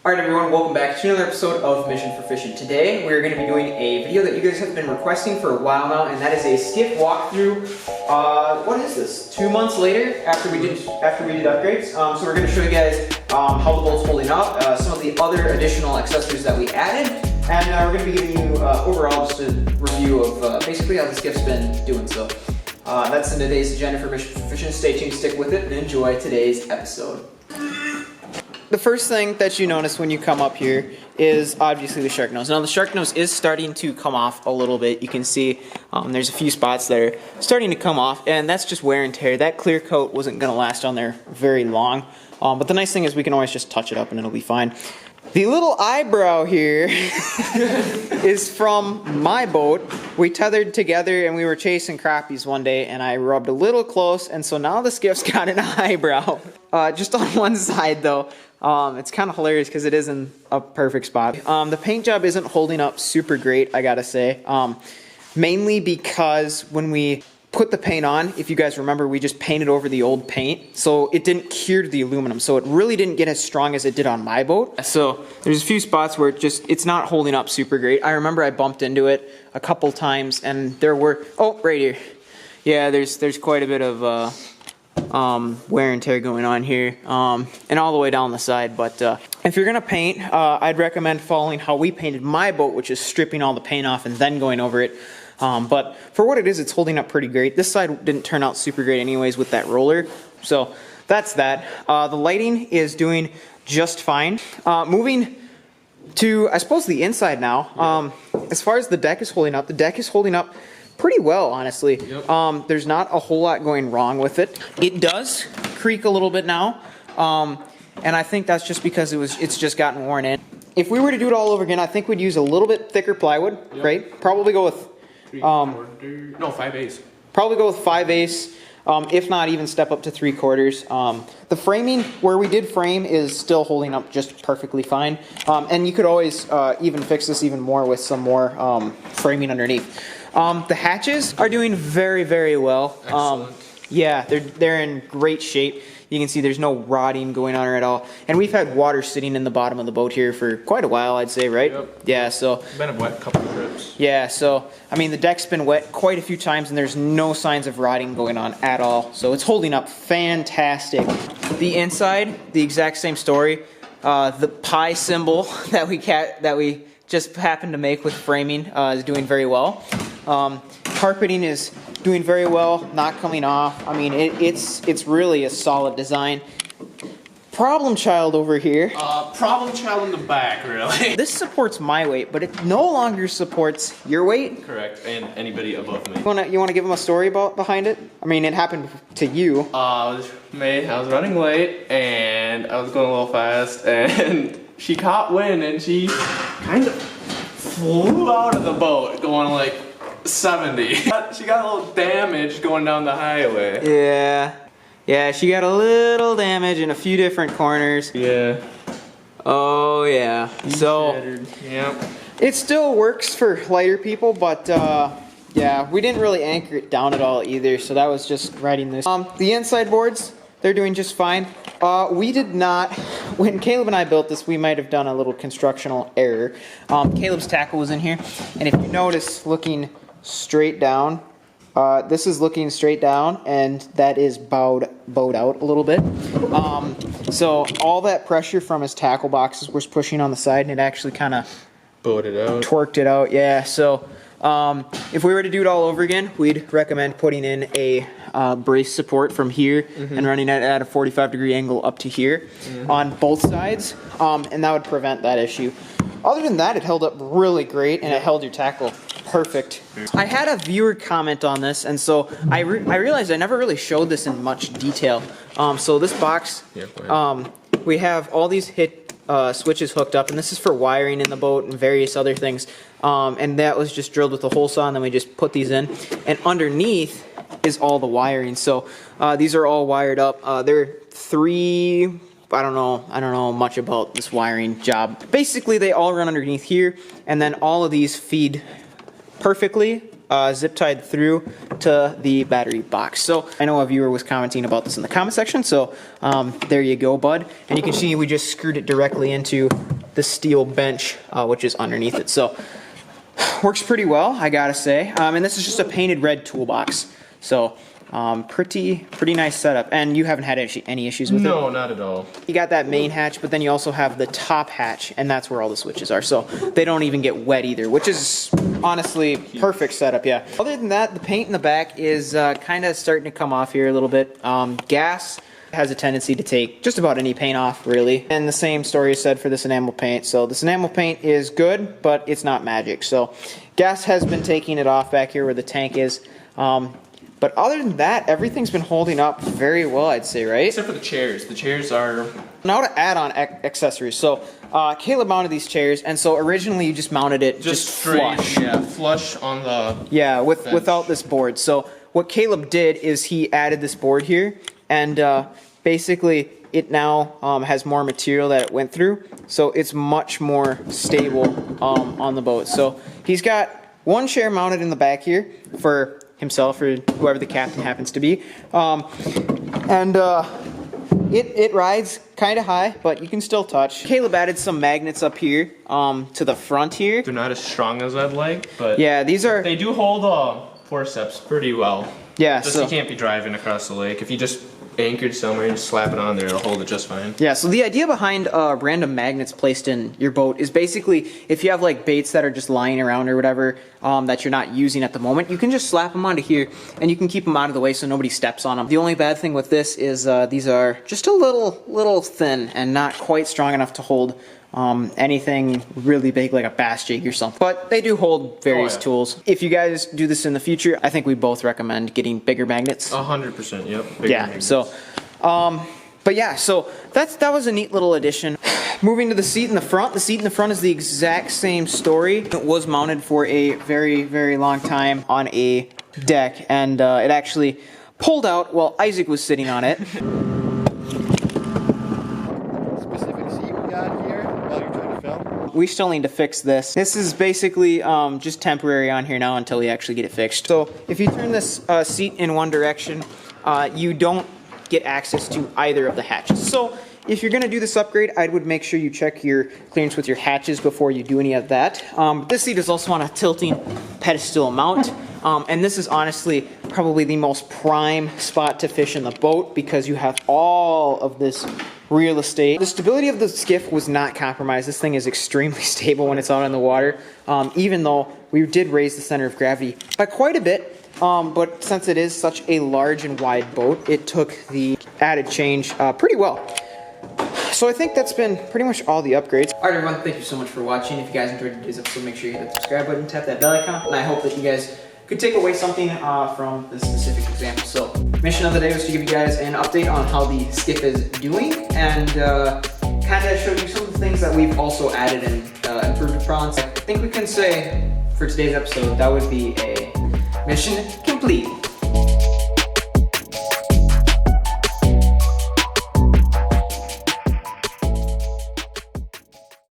Alright everyone, welcome back to another episode of Mission Proficient. Today we're going to be doing a video that you guys have been requesting for a while now, and that is a skiff walkthrough. What is this? 2 months later after we did upgrades. So we're going to show you guys how the boat's holding up, some of the other additional accessories that we added, and we're going to be giving you overall just a review of basically how the skiff's been doing. So that's in today's agenda for Mission Proficient. Stay tuned, stick with it, and enjoy today's episode. The first thing that you notice when you come up here is obviously the shark nose. Now the shark nose is starting to come off a little bit. You can see there's a few spots that are starting to come off, and that's just wear and tear. That clear coat wasn't going to last on there very long, but the nice thing is we can always just touch it up and it'll be fine. The little eyebrow here is from my boat. We tethered together and we were chasing crappies one day, and I rubbed a little close, and so now the skiff's got an eyebrow. Just on one side though. It's kind of hilarious because it is in a perfect spot. The paint job isn't holding up super great, I gotta say. Mainly because when we put the paint on, if you guys remember, we just painted over the old paint, so it didn't cure to the aluminum, so it really didn't get as strong as it did on my boat. So there's a few spots where it's not holding up super great. I remember I bumped into it a couple times, and there were, oh, right here. Yeah, there's quite a bit of wear and tear going on here, and all the way down the side. But if you're gonna paint, I'd recommend following how we painted my boat, which is stripping all the paint off and then going over it. But for what it is, it's holding up pretty great. This side didn't turn out super great anyways with that roller, so that's that. The lighting is doing just fine. Moving to, I suppose, the inside now. As far as the deck is holding up, the deck is holding up pretty well, honestly. Yep. There's not a whole lot going wrong with it. It does creak a little bit now, and I think that's just because it's just gotten worn in. If we were to do it all over again, I think we'd use a little bit thicker plywood, yep. Right? Probably go with 5/8. Probably go with 5/8, if not even step up to 3/4. The framing where we did frame is still holding up just perfectly fine, and you could always even fix this even more with some more framing underneath. The hatches are doing very, very well. Excellent. Yeah, they're in great shape. You can see there's no rotting going on at all. And we've had water sitting in the bottom of the boat here for quite a while, I'd say, right? Yep. Yeah, so. Been a wet couple of trips. Yeah, so, I mean, the deck's been wet quite a few times, and there's no signs of rotting going on at all. So it's holding up fantastic. The inside, the exact same story. The pi symbol that we just happened to make with framing is doing very well. Carpeting is doing very well, not coming off. I mean, it's really a solid design. Problem child over here. Problem child in the back, really. This supports my weight, but it no longer supports your weight. Correct, and anybody above me. You wanna give them a story behind it? I mean, it happened to you. I was running late, and I was going a little fast, and she caught wind, and she kind of flew out of the boat, going like 70. She got a little damage going down the highway. Yeah, she got a little damage in a few different corners. Yeah. Oh yeah. So yep. It still works for lighter people, but yeah, we didn't really anchor it down at all either, so that was just riding this. The inside boards, they're doing just fine. We did not, when Caleb and I built this, we might have done a little constructional error. Caleb's tackle was in here, and if you notice, looking straight down, this is looking straight down, and that is bowed out a little bit. So all that pressure from his tackle boxes was pushing on the side, and it actually kind of bowed it out. Torqued it out, yeah. So if we were to do it all over again, we'd recommend putting in a brace support from here and running it at a 45-degree angle up to here on both sides, and that would prevent that issue. Other than that, it held up really great, and it held your tackle perfect. I had a viewer comment on this, and so I realized I never really showed this in much detail. So this box, we have all these switches hooked up, and this is for wiring in the boat and various other things. And that was just drilled with a hole saw, and then we just put these in. And underneath is all the wiring. So these are all wired up. They're three. I don't know much about this wiring job. Basically, they all run underneath here, and then all of these feed perfectly zip tied through to the battery box. So I know a viewer was commenting about this in the comment section, so there you go, bud. And you can see we just screwed it directly into the steel bench, which is underneath it. So works pretty well, I gotta say. And this is just a painted red toolbox. So pretty nice setup. And you haven't had any issues with it? No, not at all. You got that main hatch, but then you also have the top hatch, and that's where all the switches are. So they don't even get wet either, which is honestly perfect setup, yeah. Other than that, the paint in the back is kind of starting to come off here a little bit. Gas has a tendency to take just about any paint off, really. And the same story is said for this enamel paint. So this enamel paint is good, but it's not magic. So gas has been taking it off back here where the tank is. But other than that, everything's been holding up very well, I'd say, right? Except for the chairs. The chairs are... Now to add on accessories. So Caleb mounted these chairs, and so originally you just mounted it just straight, flush. yeah, flush on the... Yeah, without this board. So what Caleb did is he added this board here, and basically it now has more material that it went through, so it's much more stable on the boat. So he's got one chair mounted in the back here for himself or whoever the captain happens to be, it rides kind of high, but you can still touch. Caleb added some magnets up here to the front here. They're not as strong as I'd like, but yeah, these are... They do hold forceps pretty well. Yeah, just so you can't be driving across the lake. If you just anchored somewhere and slap it on there, it'll hold it just fine. Yeah, so the idea behind random magnets placed in your boat is basically if you have like baits that are just lying around or whatever that you're not using at the moment, you can just slap them onto here and you can keep them out of the way so nobody steps on them. The only bad thing with this is these are just a little thin and not quite strong enough to hold anything really big like a bass jig or something. But they do hold various tools. If you guys do this in the future, I think we both recommend getting bigger magnets. 100%, yep. Yeah, magnets. so, but yeah, so that was a neat little addition. Moving to the seat in the front. The seat in the front is the exact same story. It was mounted for a very long time on a deck, and it actually pulled out while Isaac was sitting on it. We still need to fix this. This is basically just temporary on here now until we actually get it fixed. So if you turn this seat in one direction, you don't get access to either of the hatches. So if you're gonna do this upgrade, I would make sure you check your clearance with your hatches before you do any of that. This seat is also on a tilting pedestal mount. And this is honestly probably the most prime spot to fish in the boat because you have all of this real estate. The stability of the skiff was not compromised. This thing is extremely stable when it's out on the water, even though we did raise the center of gravity by quite a bit. But since it is such a large and wide boat, it took the added change pretty well. So I think that's been pretty much all the upgrades. All right, everyone, thank you so much for watching. If you guys enjoyed today's episode, make sure you hit the subscribe button, tap that bell icon, and I hope that you guys could take away something from this specific example. So, mission of the day was to give you guys an update on how the skiff is doing and kind of show you some of the things that we've also added and improved upon. So I think we can say for today's episode that would be a mission complete.